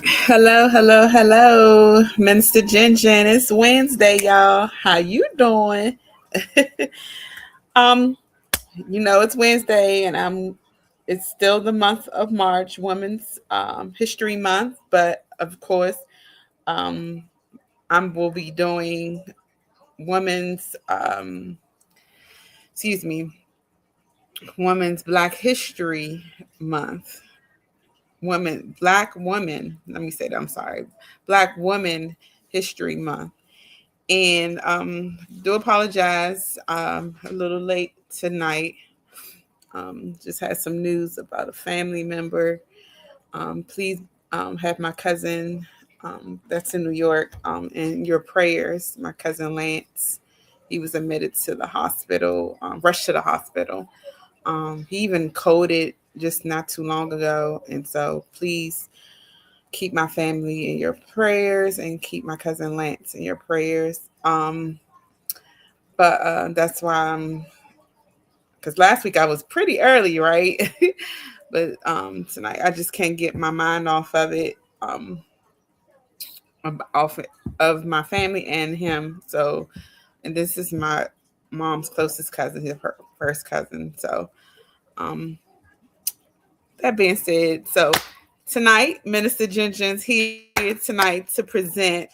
Hello, hello, hello, Minister Jen Jen. It's Wednesday, y'all. How you doing? um, it's Wednesday, and It's still the month of March, Women's History Month, but of course, um, I will be doing Women's, excuse me, Women's Black History Month. Black woman. Let me say that. I'm sorry, Black Woman History Month. And do apologize. A little late tonight. Just had some news about a family member. Please have my cousin that's in New York in your prayers. My cousin Lance. He was admitted to the hospital, rushed to the hospital. He even coded just not too long ago. And so please keep my family in your prayers and keep my cousin Lance in your prayers. But that's why because last week I was pretty early, right? But tonight I just can't get my mind off of it, off of my family and him. So, and this is my mom's closest cousin, her first cousin. So, um, that being said, so tonight, Minister Jinjin's here tonight to present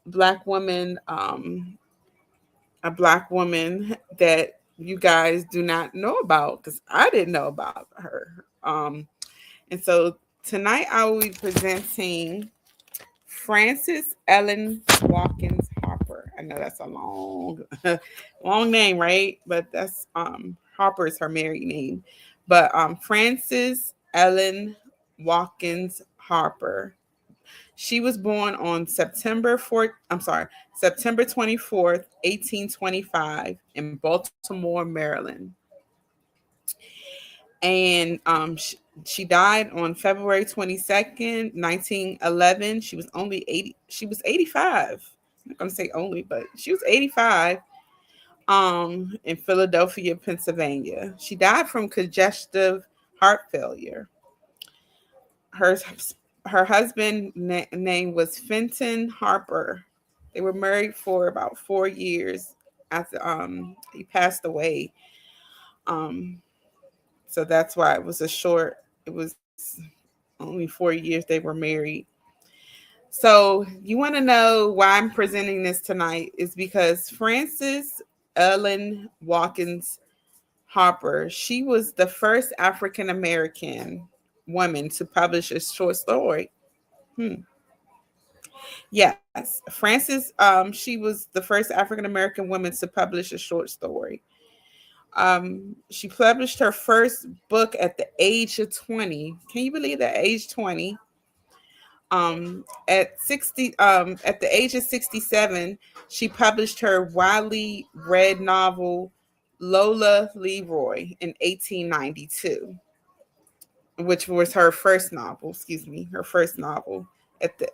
Black woman, a Black woman that you guys do not know about because I didn't know about her. And so tonight I will be presenting Frances Ellen Watkins Harper. I know that's a long, long name, right? But that's Harper is her married name. But Frances Ellen Watkins Harper. She was born on September 24th, 1825 in Baltimore, Maryland. And she died on February 22nd, 1911. She was 85. I'm not going to say only, but she was 85 in Philadelphia, Pennsylvania. She died from congestive heart failure. Her her husband name was Fenton Harper. They were married for about 4 years after he passed away. Um, so that's why it was a short. It was only 4 years they were married. So you want to know why I'm presenting this tonight is because Frances Ellen Watkins Harper, she was the first African American woman to publish a short story. Hmm. Yes, Frances. She was the first African American woman to publish a short story. She published her first book at the age of 20. Can you believe that? Age 20. At the age of 67, she published her widely read novel Lola Leroy in 1892, which was her first novel. Excuse me, her first novel at the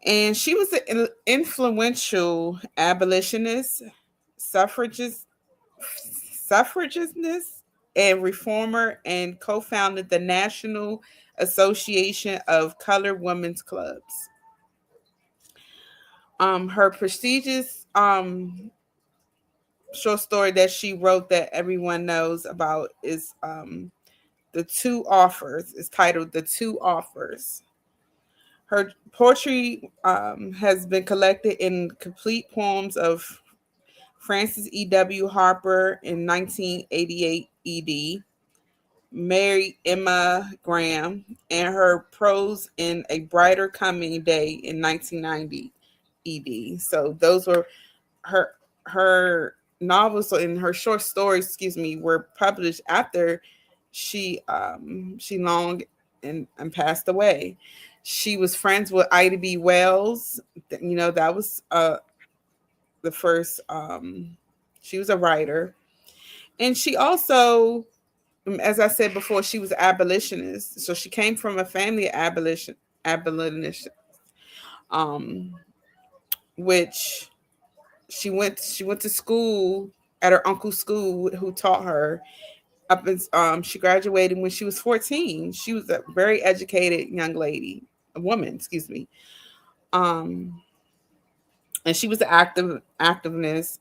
and she was an influential abolitionist, suffragist, suffragist, and reformer, and co-founded the National Association of Colored Women's Clubs. Her prestigious short story that she wrote that everyone knows about is The Two Offers. It's titled The Two Offers. Her poetry has been collected in complete poems of Francis E.W. Harper in 1988 ED, Mary Emma Graham, and her prose in A Brighter Coming Day in 1990 ED. So those were her her novels and her short stories, excuse me, were published after she long and passed away. She was friends with Ida B. Wells. That was the first she was a writer. And she also, as I said before, she was abolitionist. So she came from a family of abolitionists, um, which she went to school at her uncle's school who taught her. She graduated when she was 14. She was a very educated young lady, a woman, excuse me. Um, and she was an activist,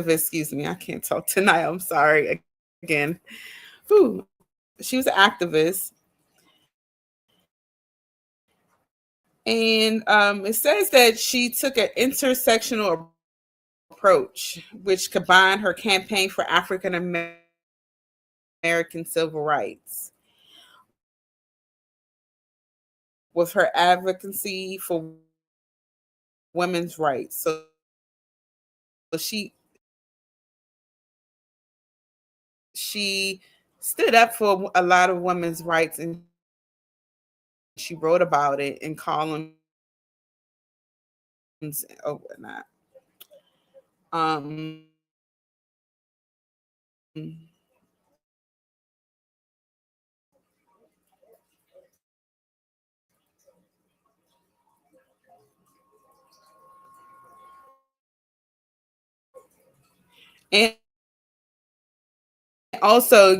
excuse me. I can't talk tonight. I'm sorry again. Whew. She was an activist, and it says that she took an intersectional approach, which combined her campaign for African American civil rights with her advocacy for women's rights. So she stood up for a lot of women's rights, and she wrote about it in columns or whatnot. Um, and also,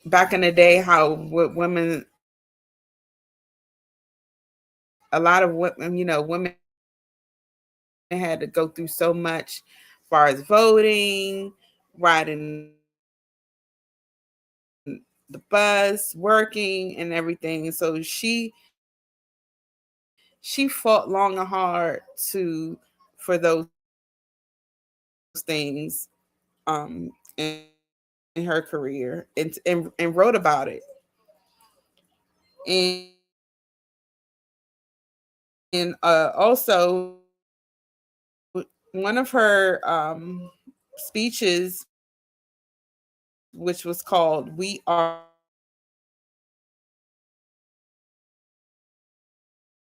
back in the day, how women, a lot of women, women had to go through so much as far as voting, riding the bus, working, and everything. So she fought long and hard to for those things in her career, and wrote about it. And also one of her speeches, which was called "We are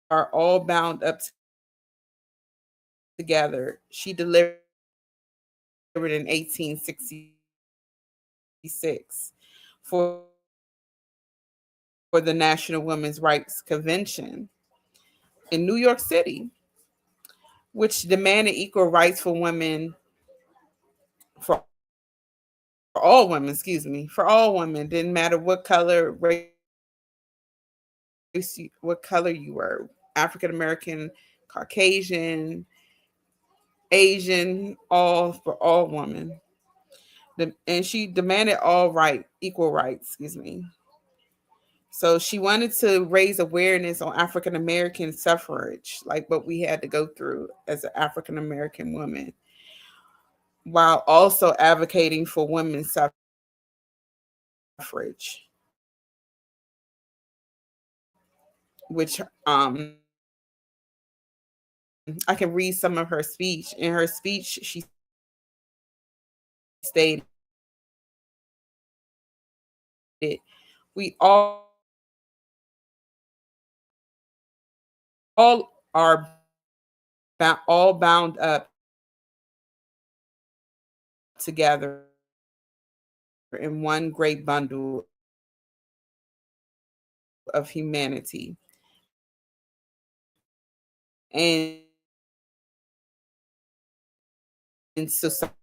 all bound up together," she delivered in 1866 for the National Women's Rights Convention in New York City, which demanded equal rights for women, for all women, excuse me, for all women, didn't matter what color, race, what color you were, African American, Caucasian, Asian, all for all women. And she demanded equal rights, excuse me. So she wanted to raise awareness on African American suffrage, like what we had to go through as an African American woman, while also advocating for women's suffrage, which I can read some of her speech. In her speech, she stated, "We all are all bound up together in one great bundle of humanity." And in society,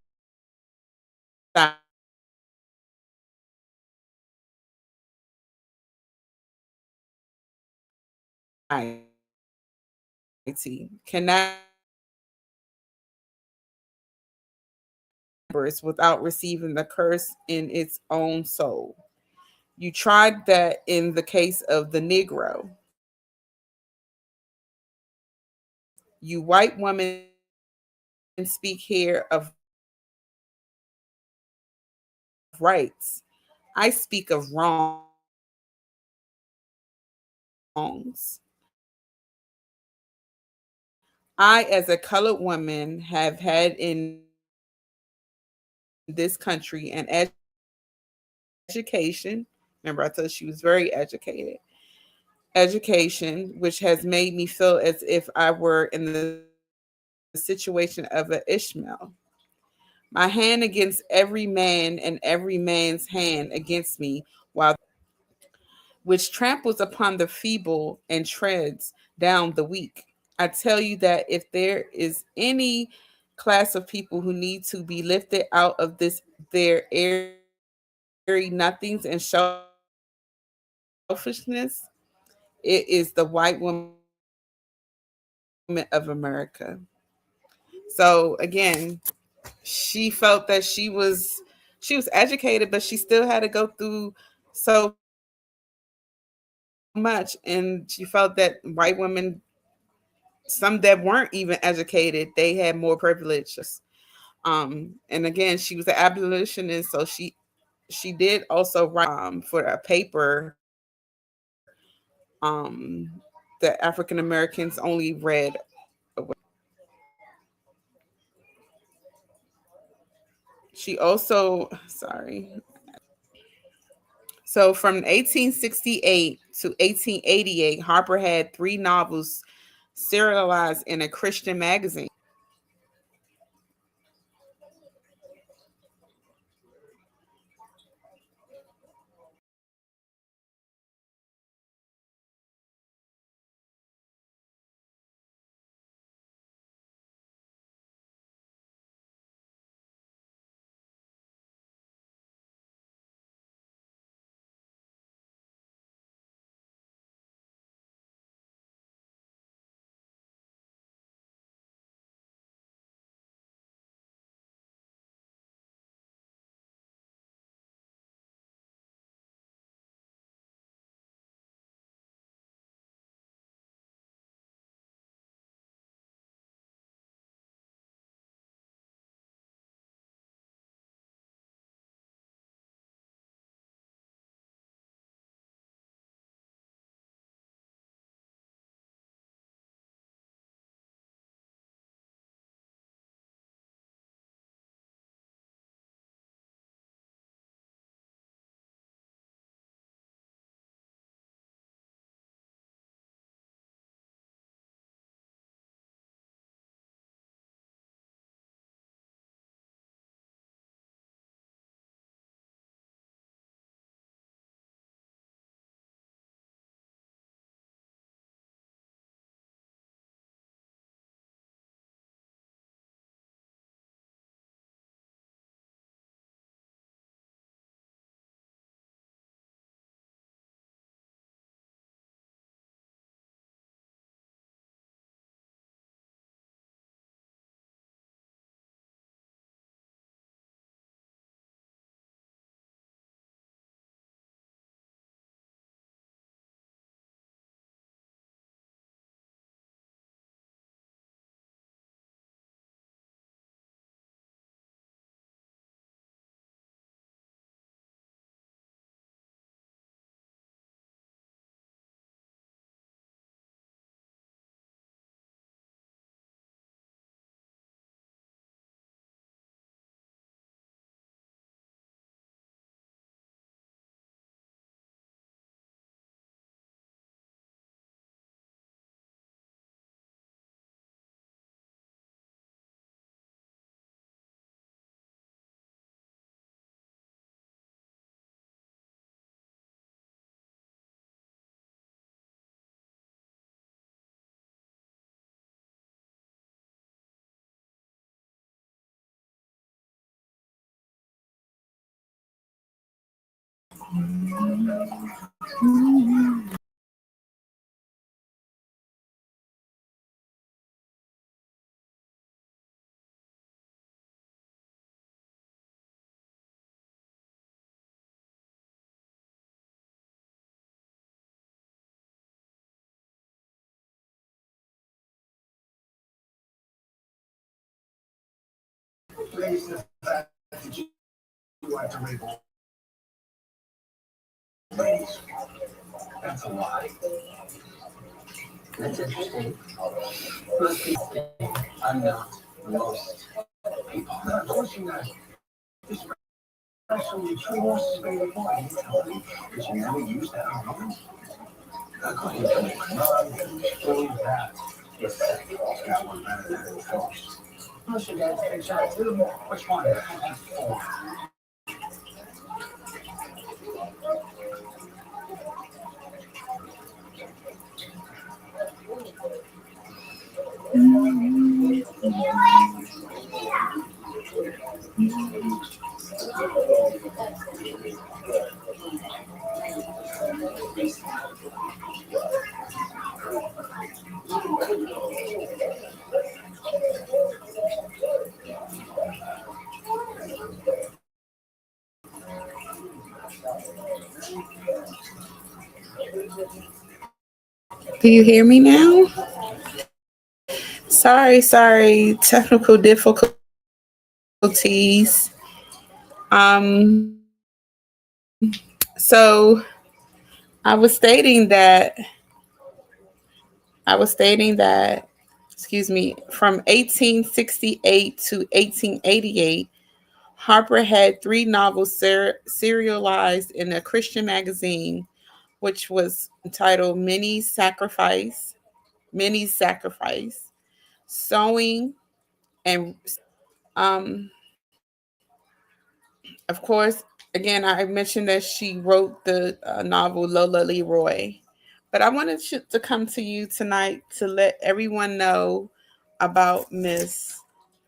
cannot without receiving the curse in its own soul. You tried that in the case of the Negro. You white women speak here of rights. I speak of wrongs. I, as a colored woman, have had in this country an education. Remember, I told you she was very educated. Education, which has made me feel as if I were in the situation of an Ishmael. My hand against every man and every man's hand against me, while which tramples upon the feeble and treads down the weak. I tell you that if there is any class of people who need to be lifted out of this their airy nothings and selfishness, it is the white woman of America. So again, she felt that she was educated, but she still had to go through so much, and she felt that white women, some that weren't even educated, they had more privilege than her. And again, she was an abolitionist, so she did also write for a paper that African Americans only read. She also, sorry. So from 1868 to 1888, Harper had three novels serialized in a Christian magazine. Do you hear me now? Sorry, technical difficulties. So I was stating that excuse me, from 1868 to 1888, Harper had three novels serialized in a Christian magazine, which was entitled Many Sacrifice, Sewing, and of course, again, I mentioned that she wrote the novel Lola Leroy. But I wanted to come to you tonight to let everyone know about Miss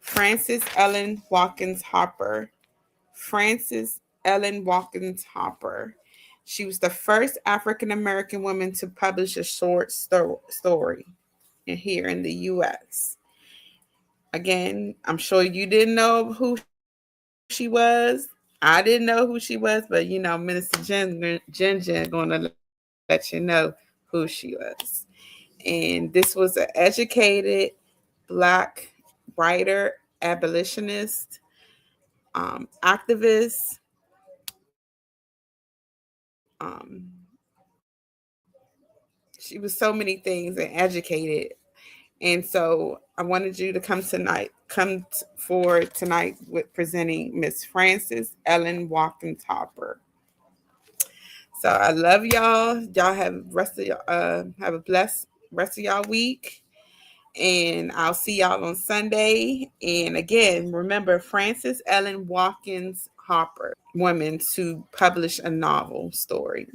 Frances Ellen Watkins Harper. Frances Ellen Watkins Harper. She was the first African American woman to publish a short story here in the U.S. Again, I'm sure you didn't know who she was. I didn't know who she was, but Minister Jen gonna let you know who she was. And this was an educated black writer, abolitionist, activist, she was so many things and educated. And so I wanted you to forward tonight with presenting Miss Frances Ellen Watkins Harper. So I love y'all. Y'all have a blessed rest of y'all week. And I'll see y'all on Sunday. And again, remember Frances Ellen Watkins Harper, woman to publish a novel story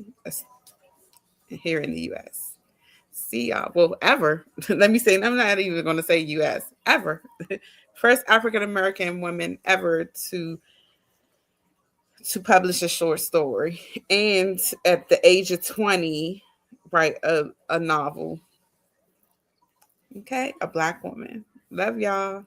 here in the U.S. See y'all. Well, ever. Let me say, I'm not even going to say U.S. Ever. First African American woman ever to publish a short story, and at the age of 20, write a novel. Okay, a black woman. Love y'all.